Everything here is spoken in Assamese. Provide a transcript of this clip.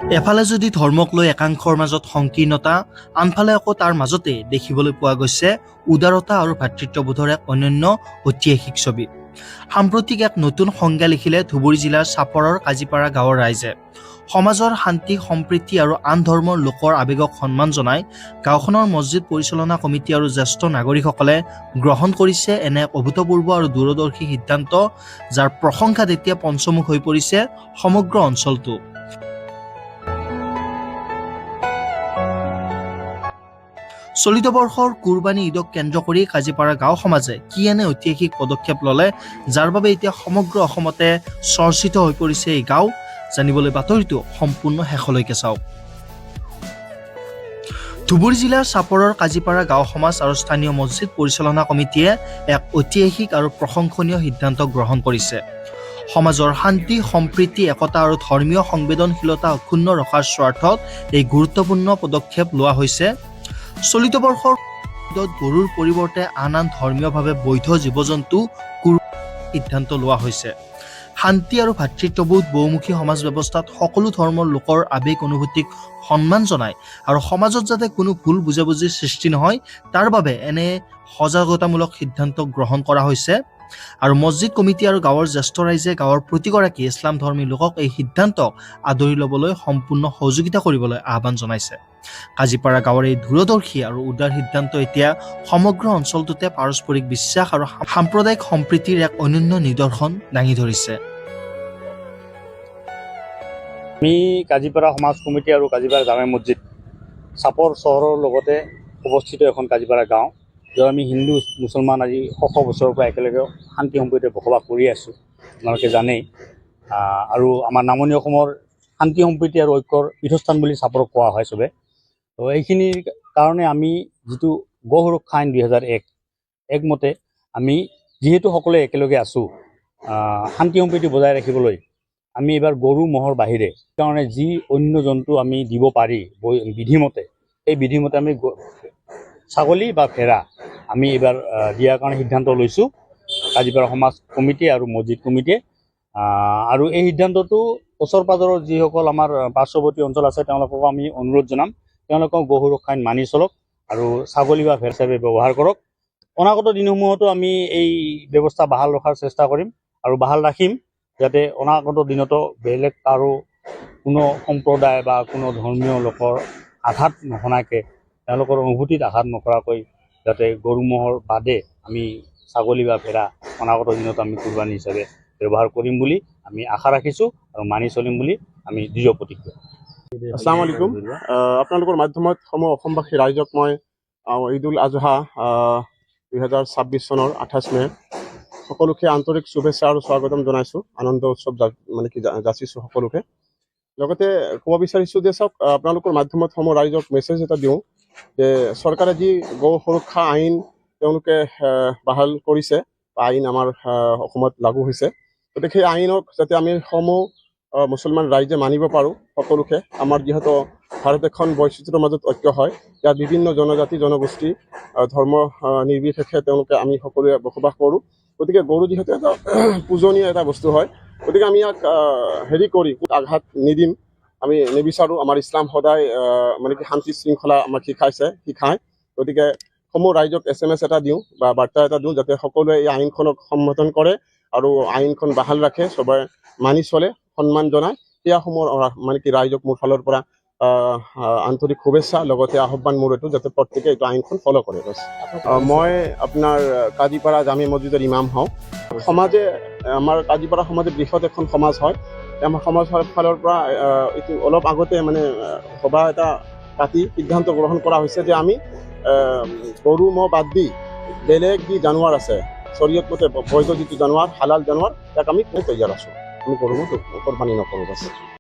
এফালে যদি ধৰ্মক লৈ একাংশৰ মাজত সংকীৰ্ণতা, আনফালে আকৌ তাৰ মাজতে দেখিবলৈ পোৱা গৈছে উদাৰতা আৰু ভাতৃত্ববোধৰ এক অনন্য ঐতিহাসিক ছবি। সাম্প্ৰতিক এক নতুন সংজ্ঞা লিখিলে ধুবুৰী জিলাৰ চাপৰৰ কাজিপাৰা গাঁৱৰ ৰাইজে। সমাজৰ শান্তি, সম্প্ৰীতি আৰু আন ধৰ্মৰ লোকৰ আৱেগক সন্মান জনাই গাঁওখনৰ মছজিদ পৰিচালনা কমিটি আৰু জ্যেষ্ঠ নাগৰিকসকলে গ্ৰহণ কৰিছে এনে এক অভূতপূৰ্ব আৰু দূৰদৰ্শী সিদ্ধান্ত, যাৰ প্ৰশংসাত এতিয়া পঞ্চমুখ হৈ পৰিছে সমগ্ৰ অঞ্চলটো। চলিত বৰ্ষৰ কুৰবানী ঈদক কেন্দ্ৰ কৰি কাজিপাৰা গাঁও সমাজে কি এনে ঐতিহাসিক পদক্ষেপ ল'লে, যাৰ বাবে এতিয়া সমগ্ৰ অসমতে চৰ্চিত হৈ পৰিছে এই গাঁও, জানিবলৈ বাতৰিটো সম্পূৰ্ণ শেষলৈকে চাওক। ধুবুৰী জিলাৰ চাপৰৰ কাজিপাৰা গাঁও সমাজ আৰু স্থানীয় মছজিদ পৰিচালনা কমিটিয়ে এক ঐতিহাসিক আৰু প্ৰশংসনীয় সিদ্ধান্ত গ্ৰহণ কৰিছে। সমাজৰ শান্তি, সম্প্ৰীতি, একতা আৰু ধৰ্মীয় সংবেদনশীলতা অক্ষুণ্ণ ৰখাৰ স্বাৰ্থত এই গুৰুত্বপূৰ্ণ পদক্ষেপ লোৱা হৈছে। চলিত বৰ্ষৰ ঈদত গৰুৰ পৰিৱৰ্তে আন ধৰ্মীয়ভাৱে বৈধ জীৱ-জন্তু সিদ্ধান্ত লোৱা হৈছে। শান্তি আৰু ভাতৃত্ববোধ, বহুমুখী সমাজ ব্যৱস্থাত সকলো ধৰ্মৰ লোকৰ আৱেগ অনুভূতিক সন্মান জনায় আৰু সমাজত যাতে কোনো ভুল বুজাবুজিৰ সৃষ্টি নহয়, তাৰ বাবে এনে সজাগতামূলক সিদ্ধান্ত গ্ৰহণ কৰা হৈছে। আৰু মছজিদ কমিটি আৰু গাঁৱৰ জ্যেষ্ঠ ৰাইজে গাঁৱৰ প্ৰতিগৰাকী ইছলাম ধৰ্মী লোকক এই সিদ্ধান্তক আদৰি ল'বলৈ সম্পূৰ্ণ সহযোগিতা কৰিবলৈ আহ্বান জনাইছে। কাজিপাৰা গাঁৱৰ এই দূৰদৰ্শী আৰু উদাৰ সিদ্ধান্ত এতিয়া সমগ্ৰ অঞ্চলটোতে পাৰস্পৰিক বিশ্বাস আৰু সাম্প্ৰদায়িক সম্প্ৰীতিৰ এক অনন্য নিদৰ্শন দাঙি ধৰিছে। আমি কাজিপাৰা সমাজ কমিটি আৰু কাজিপাৰা জামে মছজিদ চাপৰ চহৰৰ লগতে অৱস্থিত এখন কাজিপাৰা গাঁও, য'ত আমি হিন্দু মুছলমান আজি শ বছৰৰ পৰা একেলগে শান্তি সম্প্ৰীতিৰে বসবাস কৰি আছোঁ, আপোনালোকে জানেই। আৰু আমাৰ নামনি অসমৰ শান্তি সম্প্ৰীতি আৰু ঐক্যৰ পীঠস্থান বুলি চাপৰক কোৱা হয় চবে। তো এইখিনিৰ কাৰণে আমি যিটো গো সুৰক্ষা আইন 2001 একমতে আমি যিহেতু সকলোৱে একেলগে আছোঁ, শান্তি সম্প্ৰীতি বজাই ৰাখিবলৈ আমি এইবাৰ গৰু ম'হৰ বাহিৰে কাৰণে যি অন্য জন্তু আমি দিব পাৰি বিধিমতে, সেই বিধিমতে আমি ছাগলী বা ভেড়া আমি এইবাৰ দিয়াৰ কাৰণে সিদ্ধান্ত লৈছোঁ কাজিপাৰা সমাজ কমিটি আৰু মছজিদ কমিটিয়ে। আৰু এই সিদ্ধান্তটো ওচৰ পাজৰৰ যিসকল আমাৰ পাৰ্শ্বৱৰ্তী অঞ্চল আছে তেওঁলোককো আমি অনুৰোধ জনাম, তেওঁলোকক গো সুৰক্ষা আইন মানি চলক আৰু ছাগলী বা ভেড়া হিচাপে ব্যৱহাৰ কৰক। অনাগত দিনসমূহতো আমি এই ব্যৱস্থা বাহাল ৰখাৰ চেষ্টা কৰিম আৰু বাহাল ৰাখিম, যাতে অনাগত দিনতো বেলেগ আৰু কোনো সম্প্ৰদায় বা কোনো ধৰ্মীয় লোকৰ আঘাত নশনাকৈ, তেওঁলোকৰ অনুভূতিত আঘাত নকৰাকৈ যাতে গৰু ম'হৰ বাদে আমি ছাগলী বা ভেড়া অনাগত দিনত আমি কুৰবানী হিচাপে ব্যৱহাৰ কৰিম বুলি আমি আশা ৰাখিছোঁ আৰু মানি চলিম বুলি আমি দৃঢ় প্ৰতিজ্ঞ। আসসালামু আলাইকুম। আপোনালোকৰ মাধ্যমত অসমবাসী ৰাইজক মই ঈদ উল আজহা 2026 চনৰ 28 মে সকলোকে আন্তৰিক শুভেচ্ছা আৰু স্বাগতম জনাইছোঁ, আনন্দ উৎসৱ মানে কি যাচিছোঁ সকলোকে। লগতে ক'ব বিচাৰিছোঁ যে চাওক, আপোনালোকৰ মাধ্যমত ৰাইজক মেছেজ এটা দিওঁ যে চৰকাৰে যি গো সুৰক্ষা আইন তেওঁলোকে বাহাল কৰিছে, আইন আমাৰ অসমত লাগু হৈছে, গতিকে সেই আইনক যাতে আমি মুছলমান ৰাইজে মানিব পাৰোঁ সকলোকে। আমাৰ যিহেতু ভাৰত এখন বৈচিত্ৰ্যৰ মাজত ঐক্য হয়, ইয়াত বিভিন্ন জনজাতি জনগোষ্ঠী ধৰ্ম নিৰ্বিশেষে তেওঁলোকে আমি সকলোৱে বসবাস কৰোঁ। গতিকে গৰু যিহেতু এটা পূজনীয় এটা বস্তু হয়, গতিকে আমি ইয়াক কৰি আঘাত নিদিম, আমি নিবিচাৰোঁ। আমাৰ ইছলাম সদায় মানে কি শান্তি শৃংখলা আমাক শিকায়। গতিকে ৰাইজক SMS এটা দিওঁ বা বাৰ্তা এটা দিওঁ, যাতে সকলোৱে এই আইনখনক সমৰ্থন কৰে আৰু আইনখন বাহাল ৰাখে, চবে মানি চলে, সন্মান জনায়। সেয়াসমূহ মানে কি ৰাইজক মোৰ ফালৰ পৰা আন্তৰিক শুভেচ্ছা, লগতে আহ্বান মোৰ এইটো যাতে প্ৰত্যেকে এইটো আইনখন ফ'ল' কৰে। মই আপোনাৰ কাজিপাৰা জামে মছজিদৰ ইমাম হওঁ। সমাজে আমাৰ কাজিপাৰা সমাজে বৃহৎ এখন সমাজ হয়। আমাৰ সমাজৰ ফালৰ পৰা এইটো অলপ আগতে মানে সভা এটা পাতি সিদ্ধান্ত গ্ৰহণ কৰা হৈছে যে আমি গৰু ম'হ বাদ দি বেলেগ যি জানোৱাৰ আছে, শৰীয়ত মতে বৈধ যিটো জানোৱাৰ, হালাল জানোৱাৰ, তাক আমি তৈয়াৰ আছোঁ। আমি গৰু ম'হ কোৰবানী নকৰোঁ।